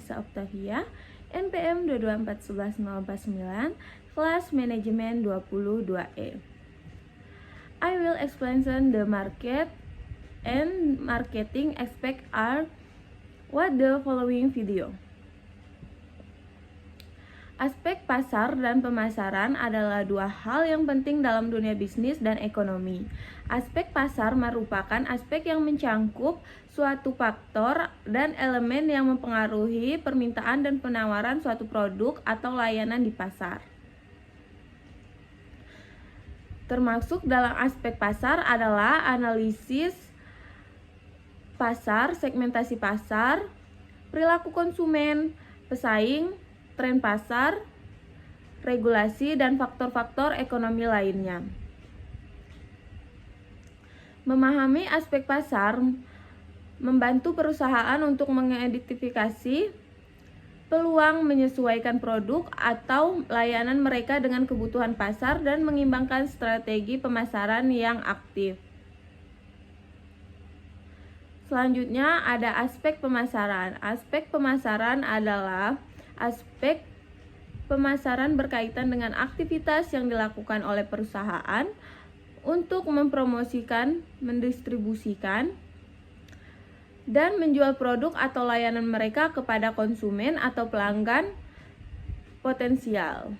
Nisa Octavia, NPM 224111049, kelas manajemen 22E. I will explain the market and marketing aspect are what the following video. Aspek pasar dan pemasaran adalah dua hal yang penting dalam dunia bisnis dan ekonomi. Aspek pasar merupakan aspek yang mencangkup suatu faktor dan elemen yang mempengaruhi permintaan dan penawaran suatu produk atau layanan di pasar. Termasuk dalam aspek pasar adalah analisis pasar, segmentasi pasar, perilaku konsumen, pesaing, tren pasar, regulasi, dan faktor-faktor ekonomi lainnya. Memahami aspek pasar membantu perusahaan untuk mengidentifikasi peluang, menyesuaikan produk atau layanan mereka dengan kebutuhan pasar, dan mengimbangkan strategi pemasaran yang aktif. Selanjutnya ada aspek pemasaran. Aspek pemasaran adalah aspek pemasaran berkaitan dengan aktivitas yang dilakukan oleh perusahaan untuk mempromosikan, mendistribusikan, dan menjual produk atau layanan mereka kepada konsumen atau pelanggan potensial.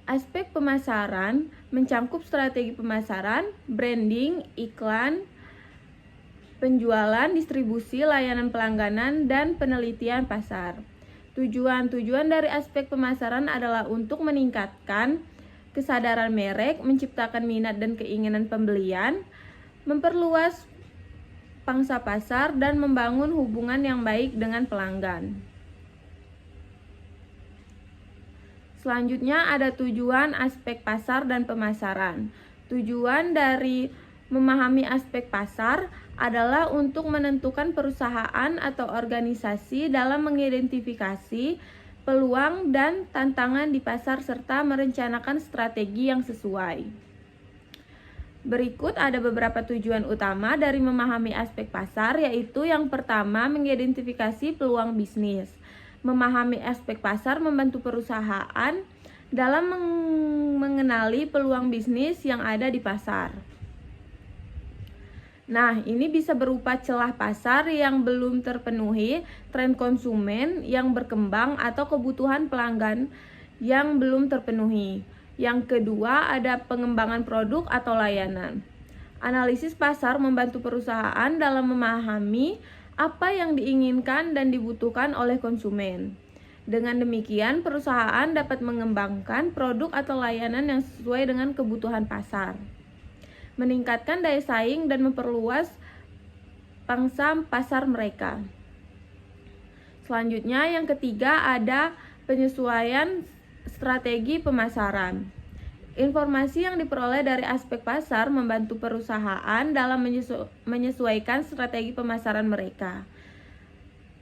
Aspek pemasaran mencangkup strategi pemasaran, branding, iklan, penjualan, distribusi, layanan pelangganan, dan penelitian pasar. Tujuan dari aspek pemasaran adalah untuk meningkatkan kesadaran merek, menciptakan minat dan keinginan pembelian, memperluas pangsa pasar, dan membangun hubungan yang baik dengan pelanggan. Selanjutnya ada tujuan aspek pasar dan pemasaran. Tujuan dari memahami aspek pasar adalah untuk menentukan perusahaan atau organisasi dalam mengidentifikasi peluang dan tantangan di pasar serta merencanakan strategi yang sesuai. Berikut ada beberapa tujuan utama dari memahami aspek pasar, yaitu yang pertama, mengidentifikasi peluang bisnis. Memahami aspek pasar membantu perusahaan dalam mengenali peluang bisnis yang ada di pasar. Nah, ini bisa berupa celah pasar yang belum terpenuhi, tren konsumen yang berkembang, atau kebutuhan pelanggan yang belum terpenuhi. Yang kedua, ada pengembangan produk atau layanan. Analisis pasar membantu perusahaan dalam memahami apa yang diinginkan dan dibutuhkan oleh konsumen. Dengan demikian, perusahaan dapat mengembangkan produk atau layanan yang sesuai dengan kebutuhan pasar, meningkatkan daya saing, dan memperluas pangsa pasar mereka. Selanjutnya, yang ketiga ada penyesuaian strategi pemasaran. Informasi yang diperoleh dari aspek pasar membantu perusahaan dalam menyesuaikan strategi pemasaran mereka.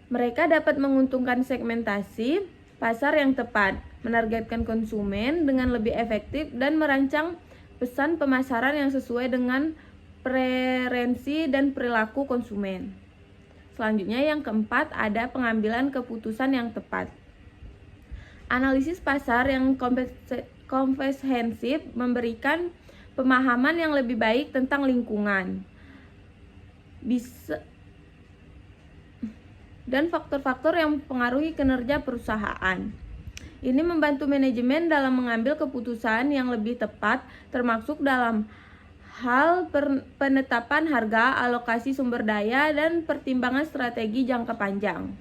Mereka dapat menguntungkan segmentasi pasar yang tepat, menargetkan konsumen dengan lebih efektif, dan merancang pesan pemasaran yang sesuai dengan preferensi dan perilaku konsumen. Selanjutnya yang keempat ada pengambilan keputusan yang tepat. Analisis pasar yang komprehensif memberikan pemahaman yang lebih baik tentang lingkungan dan faktor-faktor yang mempengaruhi kinerja perusahaan. Ini membantu manajemen dalam mengambil keputusan yang lebih tepat, termasuk dalam hal penetapan harga, alokasi sumber daya, dan pertimbangan strategi jangka panjang.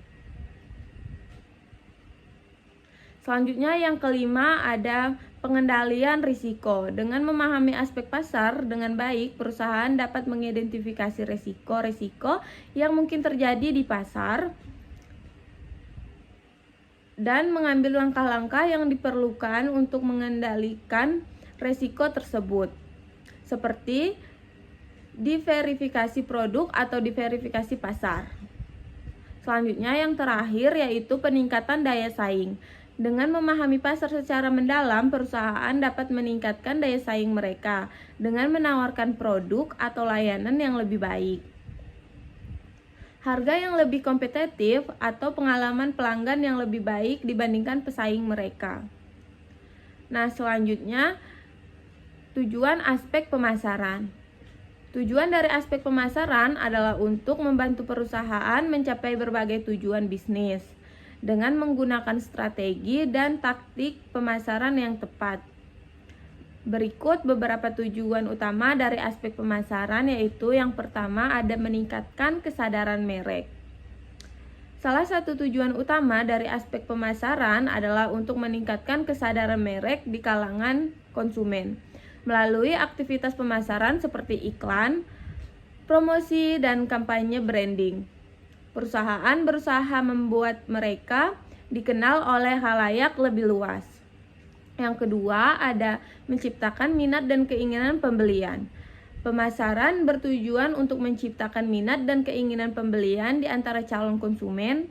Selanjutnya yang kelima ada pengendalian risiko. Dengan memahami aspek pasar dengan baik, perusahaan dapat mengidentifikasi risiko-risiko yang mungkin terjadi di pasar dan mengambil langkah-langkah yang diperlukan untuk mengendalikan risiko tersebut, seperti diverifikasi produk atau diverifikasi pasar. Selanjutnya yang terakhir yaitu peningkatan daya saing. Dengan memahami pasar secara mendalam, perusahaan dapat meningkatkan daya saing mereka dengan menawarkan produk atau layanan yang lebih baik. harga yang lebih kompetitif, atau pengalaman pelanggan yang lebih baik dibandingkan pesaing mereka. Nah, selanjutnya tujuan aspek pemasaran. Tujuan dari aspek pemasaran adalah untuk membantu perusahaan mencapai berbagai tujuan bisnis dengan menggunakan strategi dan taktik pemasaran yang tepat. Berikut beberapa tujuan utama dari aspek pemasaran, yaitu yang pertama ada meningkatkan kesadaran merek. Salah satu tujuan utama dari aspek pemasaran adalah untuk meningkatkan kesadaran merek di kalangan konsumen melalui aktivitas pemasaran seperti iklan, promosi, dan kampanye branding. Perusahaan berusaha membuat mereka dikenal oleh khalayak lebih luas. Yang kedua, ada menciptakan minat dan keinginan pembelian. Pemasaran bertujuan untuk menciptakan minat dan keinginan pembelian di antara calon konsumen.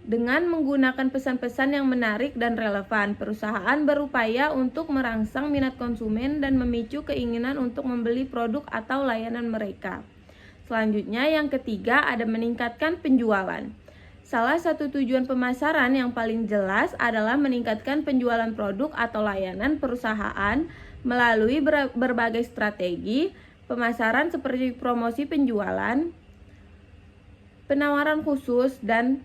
Dengan menggunakan pesan-pesan yang menarik dan relevan, perusahaan berupaya untuk merangsang minat konsumen dan memicu keinginan untuk membeli produk atau layanan mereka. Selanjutnya, yang ketiga, ada meningkatkan penjualan. Salah satu tujuan pemasaran yang paling jelas adalah meningkatkan penjualan produk atau layanan perusahaan melalui berbagai strategi pemasaran seperti promosi penjualan, penawaran khusus, dan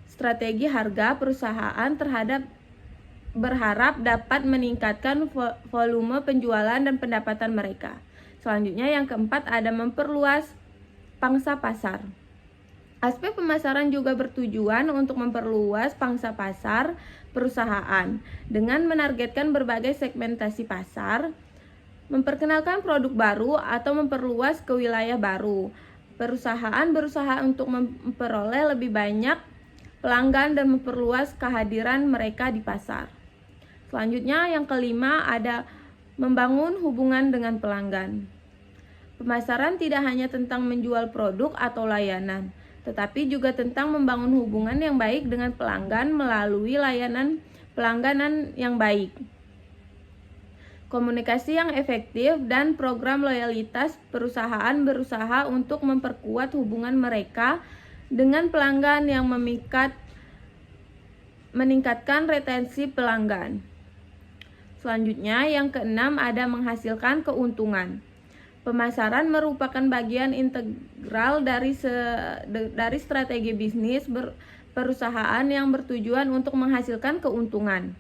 strategi harga. Perusahaan berharap dapat meningkatkan volume penjualan dan pendapatan mereka. Selanjutnya, yang keempat, ada memperluas pangsa pasar. Aspek pemasaran juga bertujuan untuk memperluas pangsa pasar perusahaan dengan menargetkan berbagai segmentasi pasar, memperkenalkan produk baru, atau memperluas ke wilayah baru. Perusahaan berusaha untuk memperoleh lebih banyak pelanggan dan memperluas kehadiran mereka di pasar. Selanjutnya, yang kelima, ada membangun hubungan dengan pelanggan. Pemasaran tidak hanya tentang menjual produk atau layanan, tetapi juga tentang membangun hubungan yang baik dengan pelanggan melalui layanan pelangganan yang baik, komunikasi yang efektif, dan program loyalitas. Perusahaan berusaha untuk memperkuat hubungan mereka dengan pelanggan yang meningkatkan retensi pelanggan. Selanjutnya, yang keenam, ada menghasilkan keuntungan. Pemasaran merupakan bagian integral dari strategi bisnis perusahaan yang bertujuan untuk menghasilkan keuntungan.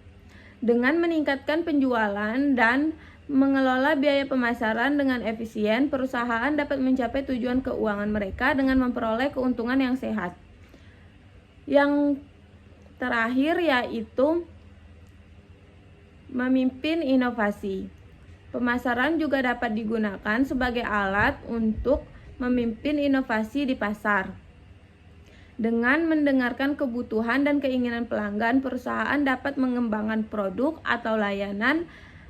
Dengan meningkatkan penjualan dan mengelola biaya pemasaran dengan efisien, perusahaan dapat mencapai tujuan keuangan mereka dengan memperoleh keuntungan yang sehat. Yang terakhir, yaitu memimpin inovasi. Pemasaran juga dapat digunakan sebagai alat untuk memimpin inovasi di pasar. Dengan mendengarkan kebutuhan dan keinginan pelanggan, perusahaan dapat mengembangkan produk atau layanan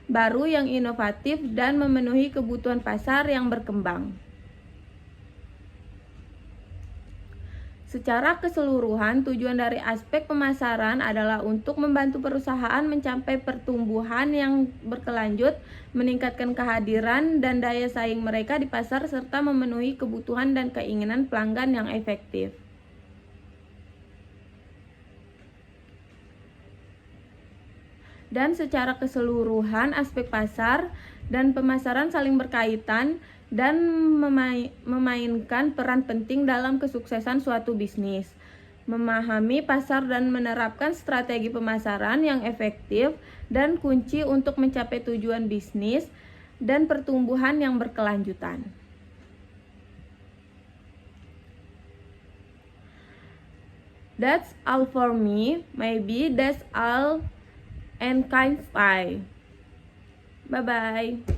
baru yang inovatif dan memenuhi kebutuhan pasar yang berkembang. Secara keseluruhan, tujuan dari aspek pemasaran adalah untuk membantu perusahaan mencapai pertumbuhan yang berkelanjut, meningkatkan kehadiran dan daya saing mereka di pasar, serta memenuhi kebutuhan dan keinginan pelanggan yang efektif. Dan secara keseluruhan, aspek pasar dan pemasaran saling berkaitan dan memainkan peran penting dalam kesuksesan suatu bisnis. Memahami pasar dan menerapkan strategi pemasaran yang efektif dan kunci untuk mencapai tujuan bisnis dan pertumbuhan yang berkelanjutan. That's all for me. Maybe that's all and kind style. Bye bye.